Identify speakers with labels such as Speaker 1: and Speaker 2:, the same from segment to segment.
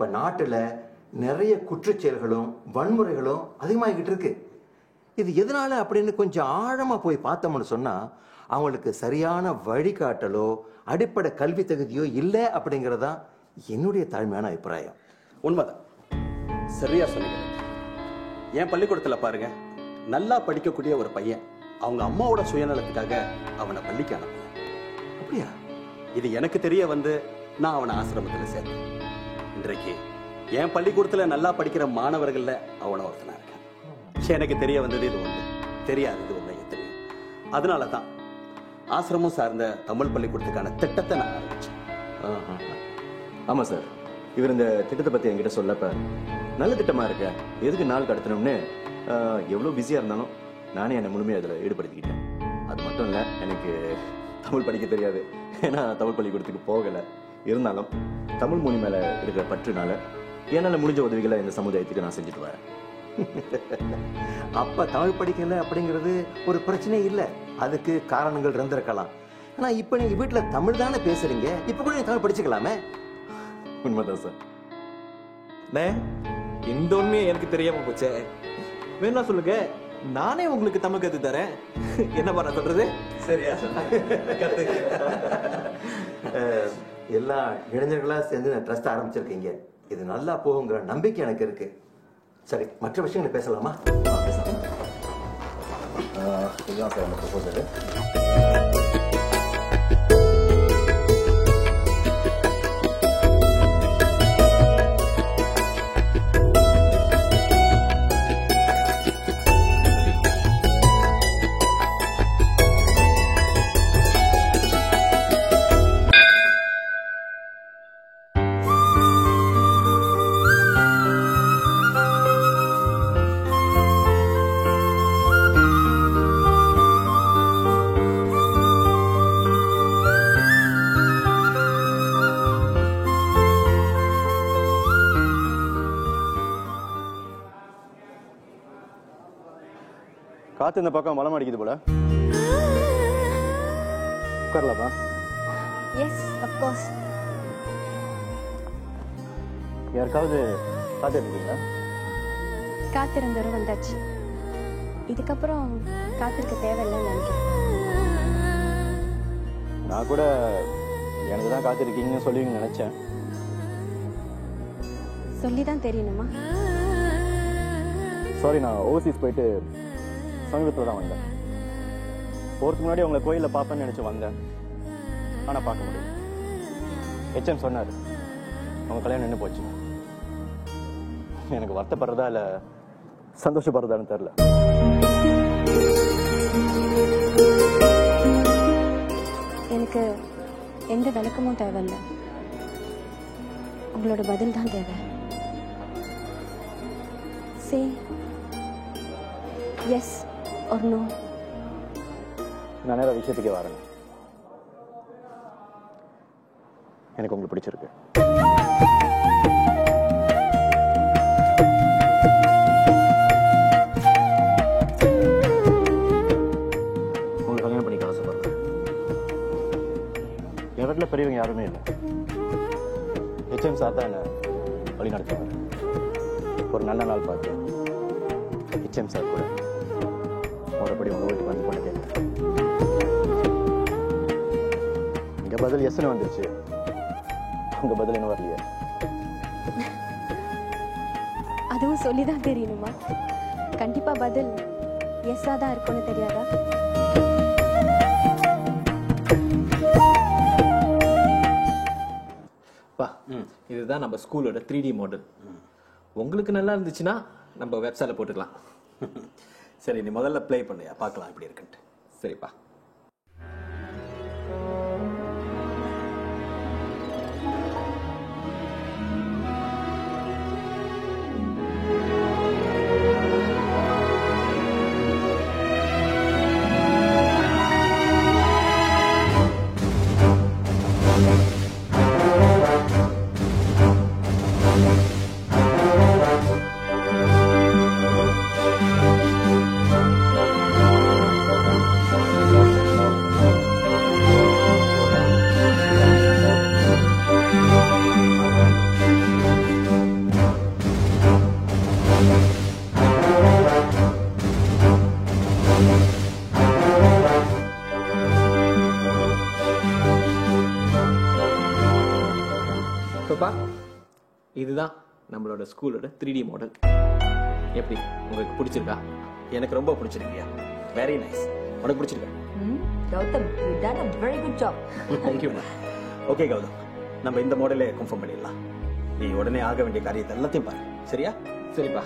Speaker 1: நம்ம நாட்டில் நிறைய குற்றச்செயல்களும் வன்முறைகளும் அதிகமாகிக்கிட்டு இருக்கு. இது எதனால அப்படின்னு கொஞ்சம் ஆழமாக போய் பார்த்தோம்னு சொன்னால் அவங்களுக்கு சரியான வழிகாட்டலோ அடிப்படை கல்வி தகுதியோ இல்லை அப்படிங்கிறதான் என்னுடைய தாழ்மையான அபிப்பிராயம்.
Speaker 2: உண்மைதான், சரியா சொன்னீங்க. என் பள்ளிக்கூடத்தில் பாருங்க, நல்லா படிக்கக்கூடிய ஒரு பையன் அவங்க அம்மாவோட சுயநலத்துக்காக அவனை பள்ளிக்கு அனுப்பும்.
Speaker 1: அப்படியா?
Speaker 2: இது எனக்கு தெரிய வந்து நான் அவனை ஆசிரமத்தில் சேர்த்தேன். இன்றைக்கு என் பள்ளிக்கூடத்தில் நல்லா படிக்கிற மாணவர்கள்ல அவனை ஒருத்தனா இருக்கேன். எனக்கு தெரிய வந்தது இது ஒன்று, தெரியாது இது ஒன்று தெரியும். அதனால தான் ஆசிரமம் சார்ந்த தமிழ் பள்ளிக்கூடத்துக்கான திட்டத்தை நான் ஆரம்பிச்சேன்.
Speaker 3: ஆமாம் சார், இவர் இந்த திட்டத்தை பற்றி என்கிட்ட சொல்லப்ப நல்ல திட்டமாக இருக்க, எதுக்கு நாள் கடத்தணும்னு எவ்வளோ பிஸியாக இருந்தாலும் நானே என்னை முழுமையாக அதில் ஈடுபடுத்திக்கிட்டேன். அது மட்டும் இல்லை, எனக்கு தமிழ் படிக்க தெரியாது, ஏன்னா தமிழ் பள்ளிக்கூடத்துக்கு போகலை. இருந்தாலும் தமிழ் மொழி மேலே இருக்கிற பற்றுனால என்னால் முடிஞ்ச உதவிகளை இந்த சமுதாயத்துக்கு நான் செஞ்சுட்டு வரேன்.
Speaker 1: அப்ப தமிழ் படிக்கல அப்படிங்கிறது ஒரு பிரச்சனை இல்லை, அதுக்கு காரணங்கள் இருந்திருக்கலாம். ஆனா இப்ப நீங்க வீட்டுல தமிழ் தானே பேசுறீங்க, இப்ப கூட நீங்க தமிழ் படிச்சுக்கலாமே.
Speaker 3: உண்மைதான் சார்.
Speaker 4: இந்த உண்மையை எனக்கு தெரியாம போச்சே. வேணா சொல்லுங்க, நானே உங்களுக்கு தமிழ் கத்து தரேன். என்ன பண்ண சொல்றது? சரியா
Speaker 1: எல்லா இளைஞர்களா சேர்ந்து ட்ரஸ்ட் ஆரம்பிச்சிருக்கீங்க, இது நல்லா போகுங்கிற நம்பிக்கை எனக்கு இருக்கு. சரி, மற்ற விஷயங்களை பேசலாமா?
Speaker 3: இதுதான் சார் அந்த ப்ரொபோசல். காத்து இந்த பக்கம் மலம் அடிக்குது போல. உட்காரலாமா?
Speaker 5: Yes, of course.
Speaker 3: யாருக்காவது காத்திருக்கீங்களா?
Speaker 5: காத்திருந்தவரும் வந்தாச்சு. இதுக்கப்புறம் காத்திருக்க தேவையில்லைன்னு நினைக்கிறேன்.
Speaker 3: நான் கூட எனக்கு தான் காத்திருக்கீங்கன்னு சொல்லுவீங்கன்னு நினைச்சேன்.
Speaker 5: சொல்லிதான் தெரியணுமா?
Speaker 3: சாரி, நான் ஓவர்சீஸ் போயிட்டு சமீபத்தில் தான் வந்தேன். போகிறதுக்கு முன்னாடி உங்களை கோயிலில் பார்ப்பேன்னு நினச்சி வந்தேன், ஆனால் பார்க்க முடியும். ஹெச்எம் சொன்னார் அவங்க கல்யாணம் நின்று போச்சு. எனக்கு வருத்தப்படுறதா இல்லை சந்தோஷப்படுறதான்னு தெரில.
Speaker 5: எனக்கு எந்த விளக்கமும் தேவையில்லை, உங்களோட பதில் தான் தேவை. Say yes or no.
Speaker 3: நான் நேரம் விஷயத்துக்கே வரேன். எனக்கு உங்களுக்கு பிடிச்சிருக்கு. உங்களுக்கு கல்யாணம் பண்ணிக்க ஆசைப்படுறேன். என் வீட்டில் பெரியவங்க யாருமே இல்லை. ஹெச்எம் சார் தான் என்னை வழி நடத்துவாங்க. ஒரு நல்ல நாள் பார்த்து ஹெச்எம் சார் கூட மறுபடி உங்கள் வீட்டுக்கு வந்து போட்டு கேட்குறேன். இங்கே பதில் எஸ்ன்னு வந்துருச்சு, உங்கள் பதில் என்ன வரலையே?
Speaker 5: அதுவும் சொல்லிதான் தெரியணுமா? கண்டிப்பா பதில் எஸ்ஸா தான் இருக்கும்னு தெரியாதா?
Speaker 4: இதுதான் நம்ம ஸ்கூலோட 3D மாடல். உங்களுக்கு நல்லா இருந்துச்சுன்னா நம்ம வெப்சைட்ல போட்டுக்கலாம்.
Speaker 2: சரி, நீ முதல்ல ப்ளே பண்ணியா, பார்க்கலாம் எப்படி இருக்குன்ட்டு.
Speaker 4: சரிப்பா. இதுதான் நம்மளோட ஸ்கூலோட 3D மாடல். எப்படி உங்களுக்கு பிடிச்சிருக்கா?
Speaker 2: எனக்கு ரொம்ப பிடிச்சிருக்கியா. Very nice. உனக்கு பிடிச்சிருக்கா?
Speaker 6: Gautham, you done a very good job.
Speaker 2: Thank you ma'am. Okay Gautham, நம்ம இந்த மாடலே கன்ஃபார்ம் பண்ணிடலாம். நீ உடனே ஆக வேண்டிய காரியத்தை எல்லாத்தையும் பாரு. சரியா?
Speaker 4: சரிப்பா,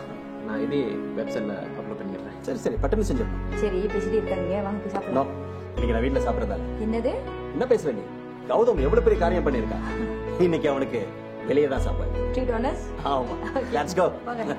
Speaker 4: நான் இதே வெப்சைட்ல அப்லோட் பண்ணிடுறேன்.
Speaker 2: சரி பட்டன்னு செஞ்சிடணும்.
Speaker 6: சரி, பேசிட்டே இருக்காதீங்க, வாங்க போய்
Speaker 2: நோ,
Speaker 6: சாப்பிடலாம்.
Speaker 2: இன்னைக்கு நான் வீட்டில் சாப்பிட்றதா இல்லை.
Speaker 6: என்னது?
Speaker 2: என்ன பேசுற நீ? கௌதம் எவ்வளவு பெரிய காரியம் பண்ணியிருக்கான். இன்னைக்கு அவனுக்கு வெளியே தான் சாப்பாடு.
Speaker 6: Treat honest.
Speaker 2: ஆமா, லெட்ஸ் கோ.
Speaker 6: வாங்க.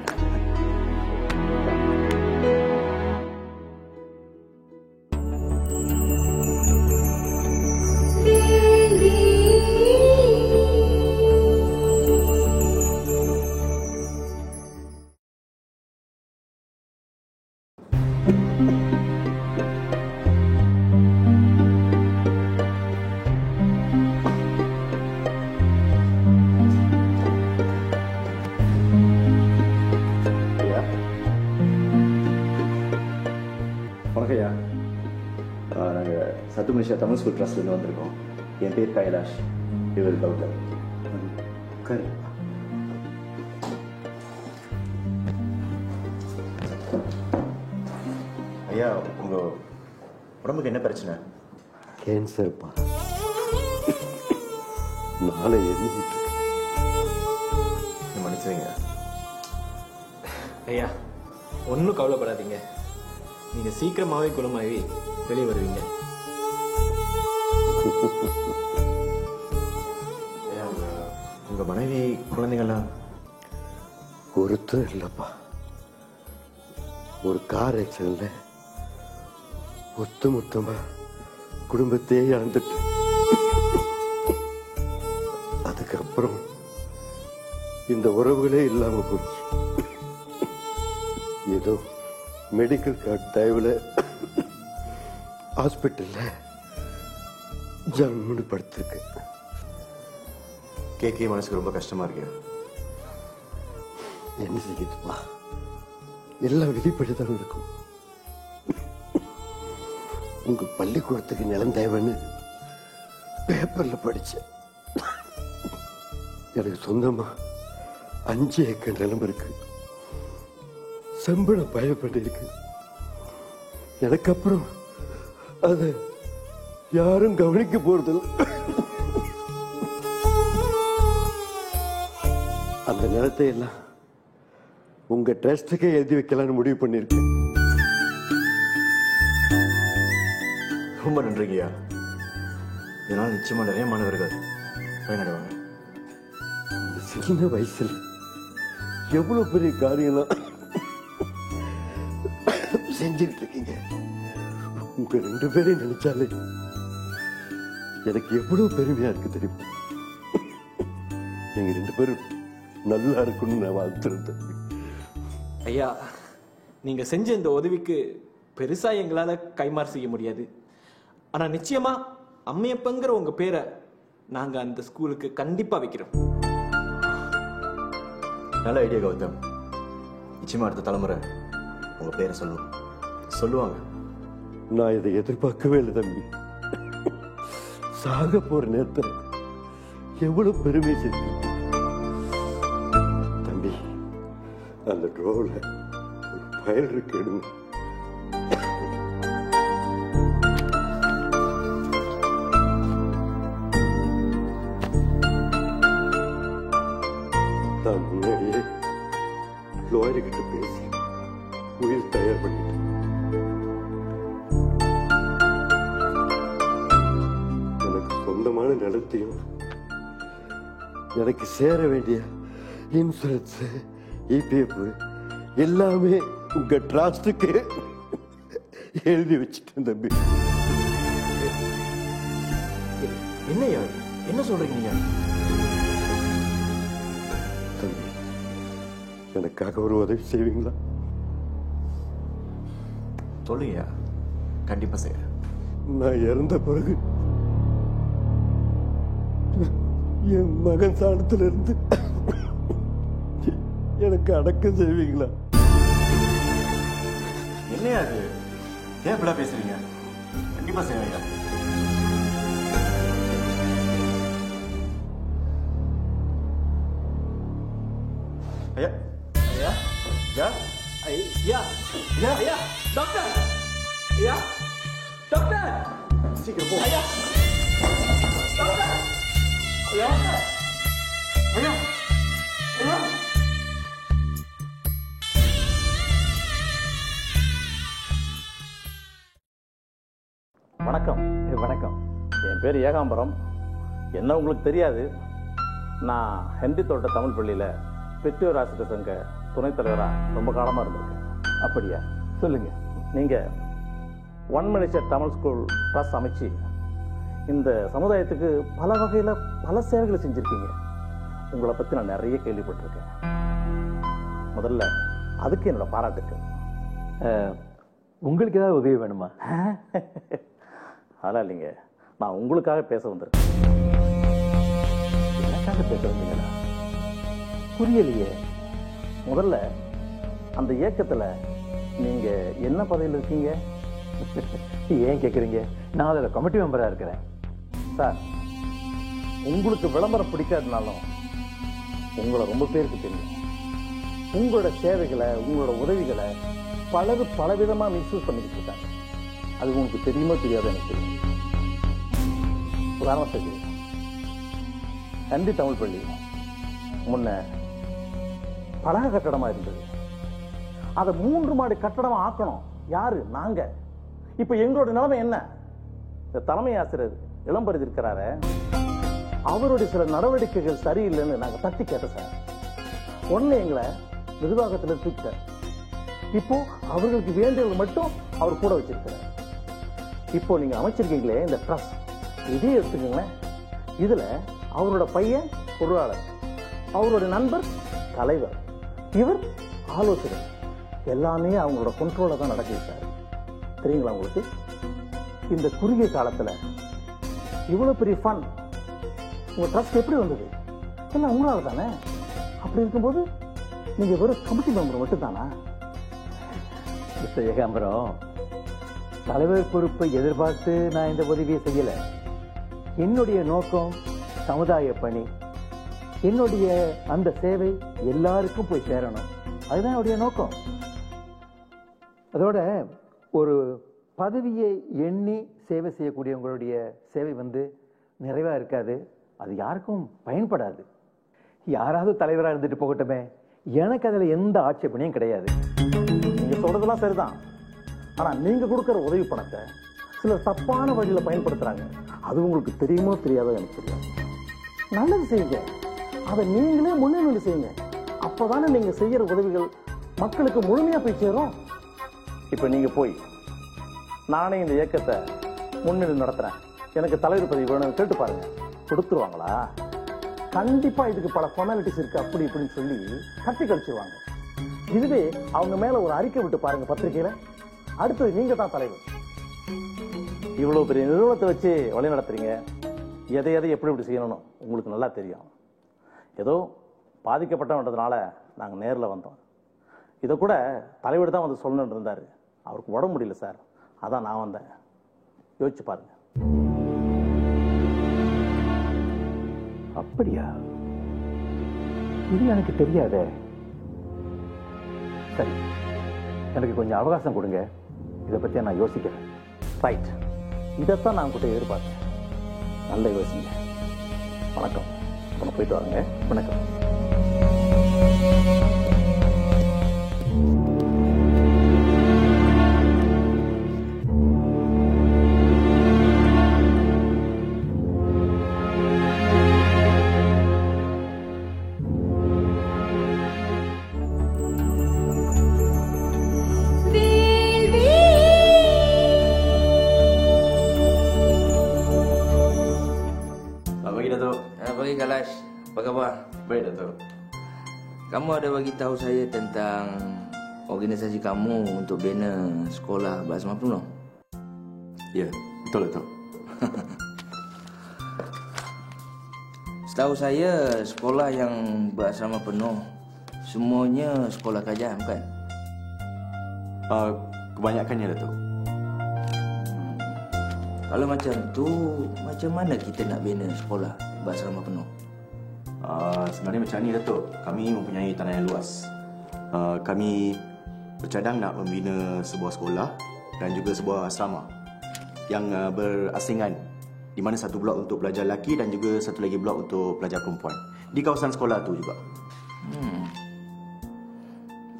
Speaker 3: வணக்கம்யா. நாங்கள் சத்துமனிஷா தமிழ் ஸ்கூல் ட்ரஸ்ட்லேருந்து வந்திருக்கோம். என் பேர் கைலாஷ், இவர் கௌதம். உட்காரு. ஐயா, உங்கள் உடம்புக்கு என்ன பிரச்சனை?
Speaker 7: கேன்சர்ப்பா. நாளை எண்ணிட்டு
Speaker 3: மன்னிச்சுங்க
Speaker 4: ஐயா, ஒன்றும் கவலைப்படாதீங்க. நீங்க சீக்கிரமாவே குணமாகி வெளியே வருவீங்க.
Speaker 3: உங்கள் மனைவி குழந்தைங்கள்லாம்
Speaker 7: ஒருத்தர் இல்லைப்பா. ஒரு கார் ஆக்சிடென்ட்ல மொத்தமா குடும்பத்தையே இழந்துட்டு, அதுக்கப்புறம் இந்த உறவுகளே இல்லாம போச்சு. ஏதோ மெடிக்கல் கார்டு தயவுல ஹாஸ்பிட்டல்ல ஜம்முன்னு படுத்திருக்கு.
Speaker 3: கேட்க மனசுக்கு ரொம்ப கஷ்டமா இருக்கு.
Speaker 7: என்ன செய்யுதுப்பா, எல்லாம் வெளிப்படைதான் இருக்கும். உங்க பள்ளிக்கூடத்துக்கு நிலம் தேவைன்னு பேப்பர்ல படிச்சேன். எனக்கு சொந்தமா 5 ஏக்கர் நிலம் இருக்கு. சம்பளம் பயப்பட்டு இருக்கு. எனக்கு அப்புறம் அத யாரும் கவனிக்க போறதில்லை. அந்த நிலத்தை எல்லாம் உங்க ட்ரஸ்டுக்கே எழுதி வைக்கலாம்னு முடிவு பண்ணிருக்கேன்.
Speaker 3: ரொம்ப நன்றிங்கய்யா. இதனால் நிச்சயமா நிறைய மாணவர்கள் பயனடைவாங்க.
Speaker 7: இந்த சின்ன வயசுல எவ்வளவு பெரிய காரியம்லாம் செஞ்சுட்டு இருக்கீங்க. உங்க 2 பேரையும் நினைச்சாலே எனக்கு எவ்வளவு பெருமையா இருக்கு தெரியுமா? நீங்க 2 பேரும் நல்லா இருக்கணும்னு நான் வாழ்த்துறேன்.
Speaker 4: ஐயா, நீங்க செஞ்ச இந்த உதவிக்கு பெருசா எங்களால கைமாறு செய்ய முடியாது. ஆனா நிச்சயமா அம்மையப்பங்கிற உங்க பேரை நாங்க அந்த ஸ்கூலுக்கு கண்டிப்பா வைக்கிறோம்.
Speaker 3: நல்ல ஐடியா கௌதம். நிச்சயமா அடுத்த தலைமுறை உங்க பேரை சொல்லுவாங்க.
Speaker 7: நான் இதை எதிர்பார்க்கவே இல்லை தம்பி. சாக போற நேரத்தில் எவ்வளவு பெருமை செஞ்சு. தம்பி, அந்த ட்ரோல ஒரு ஃபைல் இருக்கு, எடுங்க. நான் முன்னாடியே லாயர்கிட்ட பேசி உயிர் தயார் பண்ணிட்டேன். எனக்கு சொந்தமான நிலத்தையும் எனக்கு சேர வேண்டிய இன்சூரன்ஸ், இபிஎஃப் எல்லாமே உங்க டிராஸ்டுக்கு எழுதி வச்சுட்டேன் தம்பி.
Speaker 3: என்னய்யா, என்ன சொல்றீங்க நீங்க?
Speaker 7: தம்பி, எனக்காக ஒரு உதவி செய்வீங்களா?
Speaker 3: சொல்லுங்கய்யா, கண்டிப்பா செய்யறேன்.
Speaker 7: நான் இறந்த பிறகு என் மகன் சாணத்துல இருந்து எனக்கு அடக்கம் செய்வீங்களா?
Speaker 3: என்னையா அது? ஏன் இப்படிலாம் பேசுறீங்க? கண்டிப்பா செய்வேன். Ya.
Speaker 4: Ya.
Speaker 3: Ya.
Speaker 4: Ya.
Speaker 3: Ya.
Speaker 4: Ya. Doktor. Ya. Doktor.
Speaker 3: Singkir pun.
Speaker 4: Ayah. Doktor. Ya.
Speaker 3: Ayah. Ayah.
Speaker 8: வணக்கம். வணக்கம். என் பேர் ஏகாம்பரம். என்ன உங்களுக்கு தெரியாது, நான் ஹென்றி தோட்ட தமிழ் பள்ளியில் பெற்றோர் ஆசிரியர் சங்க துணைத் தலைவராக ரொம்ப காலமாக இருந்திருக்கேன். அப்படியா? சொல்லுங்க. நீங்கள் one Malaysia Tamil school trust அமைச்சு இந்த சமுதாயத்துக்கு பல வகையில் பல சேவைகளை செஞ்சுருக்கீங்க. உங்களை பற்றி நான் நிறைய கேள்விப்பட்டிருக்கேன். முதல்ல அதுக்கு என்னோட பாராட்டுக்கள்.
Speaker 9: உங்களுக்கு ஏதாவது உதவி வேணுமா?
Speaker 8: அதெல்லாம் இல்லைங்க, நான் உங்களுக்காக பேச வந்திருக்கேன்.
Speaker 9: எனக்காக பேச வந்தீங்களா? புரியலையே.
Speaker 8: முதல்ல அந்த இயக்கத்தில் நீங்கள் என்ன பதவியில் இருக்கீங்க?
Speaker 9: ஏன் கேட்குறீங்க? நான் அதில் கமிட்டி மெம்பராக இருக்கிறேன்.
Speaker 8: சார், உங்களுக்கு விளம்பரம் பிடிக்காதுனாலும் உங்களை ரொம்ப பேருக்கு தெரியும். உங்களோட சேவைகளை, உங்களோட உதவிகளை பலர் பலவிதமாக மிஸ்யூஸ் பண்ணிக்கிட்டு இருக்காங்க. அது உங்களுக்கு தெரியுமோ தெரியாத எனக்கு தெரியும். உதாரணத்துக்கு ஹென்றி தமிழ் பள்ளி முன்ன பலக கட்டடமாக இருந்தது. அதை 3 மாடி கட்டடமாக ஆக்கணும். யாரு? நாங்க. இப்ப எங்களோட நிலைமை என்ன? இந்த தலைமை ஆசிரியர் இளம்பரிதி இருக்கிறாரு, அவருடைய சில நடவடிக்கைகள் சரியில்லைன்னு நாங்க தட்டி கேட்டோம் சார். உடனே எங்களை நிர்வாகத்தில் தூக்கிட்டார். இப்போ அவர்களுக்கு வேண்டியவர்கள் மட்டும் அவர் கூட வச்சிருக்கிறார். இப்போ நீங்க அமைச்சிருக்கீங்களே இந்த ட்ரஸ்ட், இதே எடுத்துக்கீங்களேன். இதுல அவரோட பையன் பொருளாளர், அவருடைய நண்பர் தலைவர், இவர் ஆலோசகர். எல்லாமே அவங்களோட கண்ட்ரோல தான் நடக்குது சார். தெரியுங்களா உங்களுக்கு? இந்த குறுகிய காலத்துல இவ்வளவு பெரிய ஃபண்ட் உங்க ட்ரஸ்ட் எப்படி வந்தது? எல்லாம் உங்களால தானே. அப்படி இருக்கும்போது நீங்க வெறும் கமிட்டி மெம்பர் மட்டும் தானா?
Speaker 9: மிஸ்டர் ஏகாம்பரம், தலைவர் பொறுப்பை எதிர்பார்த்து நான் இந்த உதவியை செய்யல. என்னுடைய நோக்கம் சமுதாய பணி. என்னுடைய அந்த சேவை எல்லாருக்கும் போய் சேரணும். அதுதான் என்னுடைய நோக்கம். அதோட ஒரு பதவியை எண்ணி சேவை செய்யக்கூடியவங்களுடைய சேவை நிறைவா இருக்காது. அது யாருக்கும் பயன்படாது. யாராவது தலைவராக இருந்துட்டு போகட்டுமே, எனக்கு அதுல எந்த ஆட்சேபனையும் கிடையாது.
Speaker 8: நீங்க சொல்றதெல்லாம் சரிதான். ஆனா நீங்க கொடுக்கிற உதவி பணத்தை சிலர் தப்பான வழியில பயன்படுத்துறாங்க. அது உங்களுக்கு தெரியுமோ தெரியாதோ எனக்கு தெரியாது. நல்லது செய்யுங்க, அதை நீங்களே முன்னிலை செய்யுங்க. அப்பதானே நீங்க செய்யற உதவிகள் மக்களுக்கு முழுமையா போய் சேரும். இப்ப நீங்க போய் நானே இந்த இயக்கத்தை முன்னிலை நடத்துறேன், எனக்கு தலைவர் பதவி வேணும்னு கேட்டு பாருங்க. கொடுத்துருவாங்களா? கண்டிப்பா இதுக்கு பல ஃபார்மாலிட்டிஸ் இருக்கு, அப்படி இப்படின்னு சொல்லி கட்டி கழிச்சிருவாங்க. இதுவே அவங்க மேல ஒரு அறிக்கை விட்டு பாருங்க பத்திரிகையில, அடுத்தது நீங்க தான் தலைவர். இவ்வளவு பெரிய நிறுவனத்தை வச்சு வழி நடத்துறீங்க. எதை எதை எப்படி எப்படி செய்யணும்னு உங்களுக்கு நல்லா தெரியும். ஏதோ பாதிக்கப்பட்டவன்றதுனால நாங்க நேரில் வந்தோம். இதை கூட தலைவர் தான் வந்து சொல்லணும்னு இருந்தாரு. அவருக்கு உடம்பு முடியல சார், அதான் நான் வந்தேன். யோசிச்சு பாருங்க.
Speaker 9: அப்படியா? இது எனக்கு தெரியாதே. சரி, எனக்கு கொஞ்சம் அவகாசம் கொடுங்க, இதை பத்தி நான் யோசிக்கிறேன்.
Speaker 8: ரைட், இதைத்தான் நான் உங்ககிட்ட எதிர்பார்த்தேன். நல்ல யோசிங்க. வணக்கம். நம்ம போயிட்டு வாங்க. வணக்கம்.
Speaker 10: Pagi Kalash, apa khabar?
Speaker 3: Baik Dato'.
Speaker 10: Kamu ada bagi tahu saya tentang organisasi kamu untuk bina sekolah berasma penuh?
Speaker 3: Ya, betul Dato'.
Speaker 10: Setahu saya sekolah yang berasrama penuh semuanya sekolah kerajaan, bukan?
Speaker 3: Kebanyakannya Dato'.
Speaker 10: Kalau macam tu, macam mana kita nak bina sekolah berasrama penuh?
Speaker 3: Sebenarnya macam ni Datuk, kami mempunyai tanah yang luas. Kami bercadang nak membina sebuah sekolah dan juga sebuah asrama yang berasingan, di mana satu blok untuk pelajar lelaki dan juga satu lagi blok untuk pelajar perempuan di kawasan sekolah tu juga.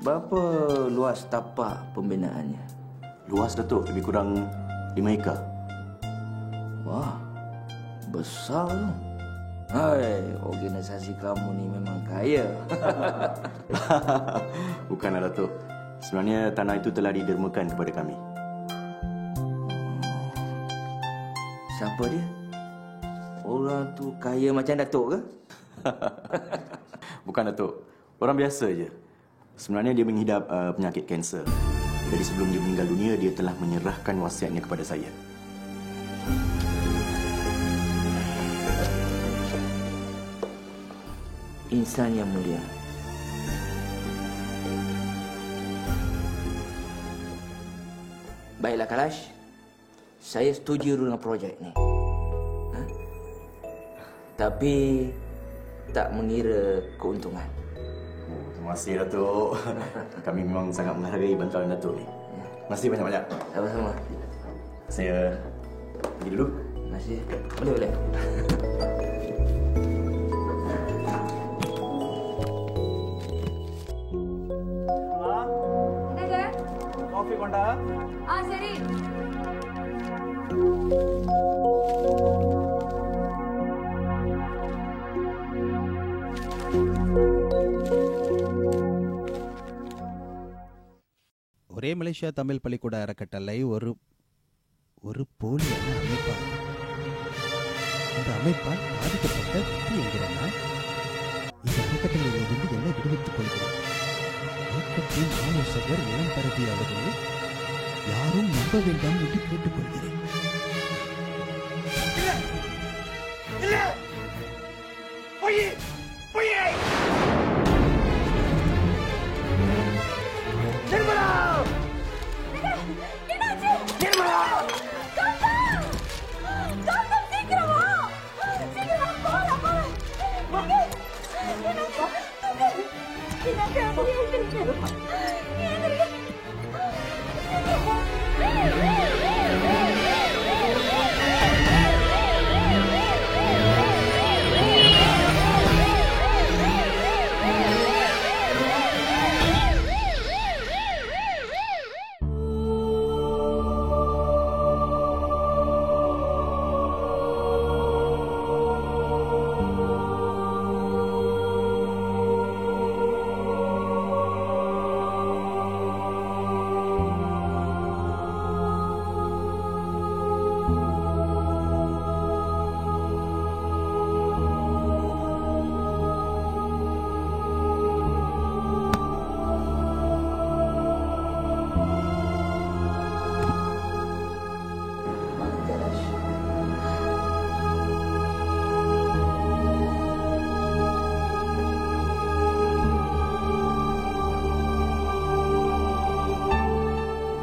Speaker 10: Berapa luas tapak pembinaannya?
Speaker 3: Luas Datuk, lebih kurang 5 ekar.
Speaker 10: Wah, besar tu. Hai, organisasi kamu ni memang kaya.
Speaker 3: Bukanlah Datuk. Sebenarnya tanah itu telah didermakan kepada kami.
Speaker 10: Siapa dia? Orang tu kaya macam Datuk ke?
Speaker 3: Bukan Datuk. Orang biasa je. Sebenarnya dia mengidap penyakit kanser. Jadi sebelum dia meninggal dunia, dia telah menyerahkan wasiatnya kepada saya.
Speaker 10: Insan yang mulia. Baiklah Kalash, saya setuju dengan projek ni. Tapi tak mengira keuntungan.
Speaker 3: Terima kasih Datuk. Kami memang sangat menghargai bantuan Datuk ni. Terima kasih banyak-banyak.
Speaker 10: Sama-sama.
Speaker 3: Saya pergi dulu.
Speaker 10: Terima kasih. Boleh.
Speaker 4: Coffee கொண்டா.
Speaker 6: சரி.
Speaker 11: ஒரே Malaysia Tamil பள்ளிக்கூட அறக்கட்டளை ஒரு போலியான அமைப்பாகும். இந்த அமைப்பால் பாதிக்கப்பட்ட வெற்றி என்கிறனா இந்த அறக்கட்டளையிலிருந்து என்னை விடுவித்துக் கொள்கிறேன். இயக்கத்தின் ஆலோசகர் இளம் பரதி அவர்கள் யாரும் நம்ப வேண்டாம் என்று கேட்டுக்கொள்கிறேன்.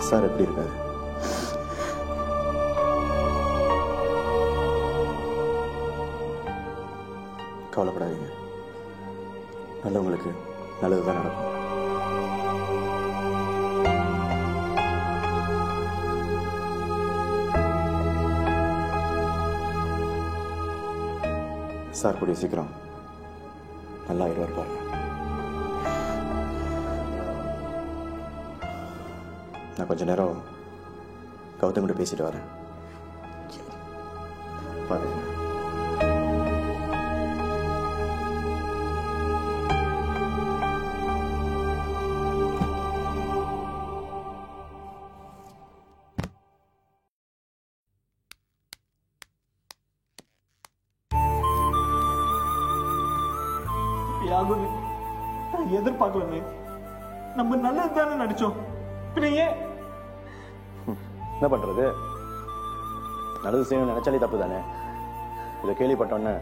Speaker 3: சார் எப்படி இருக்காரு? கவலைப்படாதீங்க, நல்லவங்களுக்கு நல்லதுதான் நடக்கும். சார் கூடிய சீக்கிரம் நல்லா ஆயிடுவார் பாருங்க. நான் கொஞ்ச நேரம் கௌதம் கிட்ட பேசிட்டு வரேன். பாருங்க.
Speaker 4: நான் எதிர்பார்க்கலமே. நம்ம நல்லது தானே நடிச்சோம்.
Speaker 3: என்ன பண்றது, நல்லது செய்யணும்னு நினைச்சாலே தப்பு தானே. இதை கேள்விப்பட்டோன்னே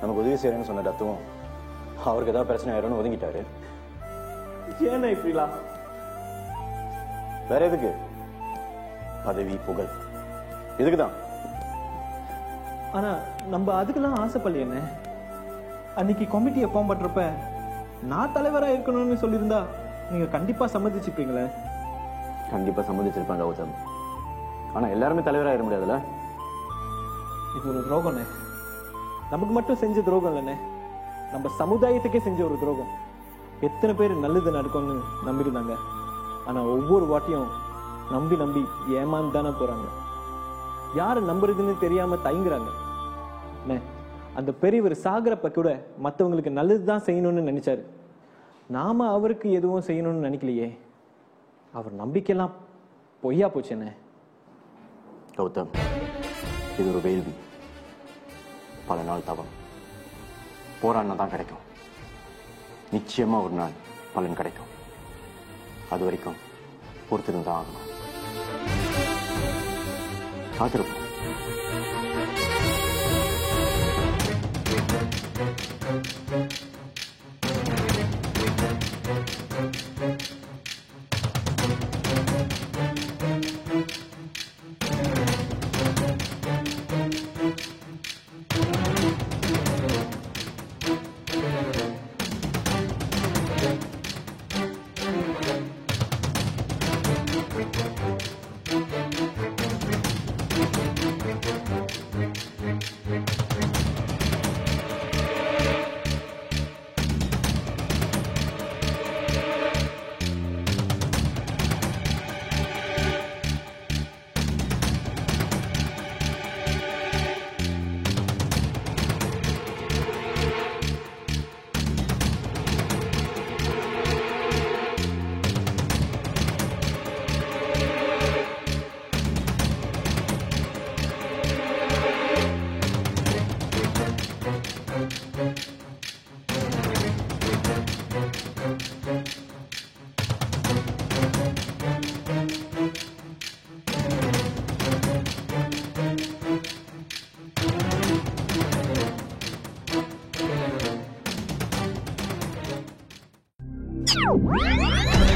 Speaker 3: நமக்கு உதவி செய்யறேன்னு சொன்ன தத்துவம் அவருக்கு ஏதாவது பிரச்சனை ஆயிடும்னு ஒதுங்கிட்டாரு.
Speaker 4: ஏன்னா இப்படிலாம்?
Speaker 3: வேற எதுக்கு? பதவி புகழ் இதுக்குதான்.
Speaker 4: ஆனா நம்ம அதுக்கெல்லாம் ஆசைப்படல. என்ன அன்னைக்கு கமிட்டியை ஃபார்ம் பண்றப்ப நான் தலைவரா இருக்கணும்னு சொல்லியிருந்தா நீங்க கண்டிப்பா சம்மதிச்சுப்பீங்களே.
Speaker 3: கண்டிப்பா சம்மதிச்சிருப்பாங்க கௌதம். ஆனா எல்லாருமே தலைவராக முடியாதுல்ல.
Speaker 4: இது ஒரு துரோகம்ண்ணே. நமக்கு மட்டும் செஞ்ச துரோகம் இல்லைண்ணே, நம்ம சமுதாயத்துக்கே செஞ்ச ஒரு துரோகம். எத்தனை பேர் நல்லது நடக்கும்னு நம்பியிருந்தாங்க. ஆனா ஒவ்வொரு வாட்டியும் நம்பி நம்பி ஏமாந்து தானே போறாங்க. யாரை நம்புறதுன்னு தெரியாம தயங்குறாங்க. அந்த பெரியவர் சாகரப்ப கூட மற்றவங்களுக்கு நல்லது தான் செய்யணும்னு நினைச்சாரு. நாம அவருக்கு எதுவும் செய்யணும்னு நினைக்கலையே. அவர் நம்பிக்கையெல்லாம் பொய்யா போச்சுண்ணே.
Speaker 3: கௌதம், இது ஒரு வேள்வி. பல நாள் தவம். போராடினா தான் கிடைக்கும். நிச்சயமா ஒரு நாள் பலன் கிடைக்கும். அது வரைக்கும் பொறுத்திருந்து தான் ஆகணும். காத்திருப்போம்.
Speaker 12: Wow.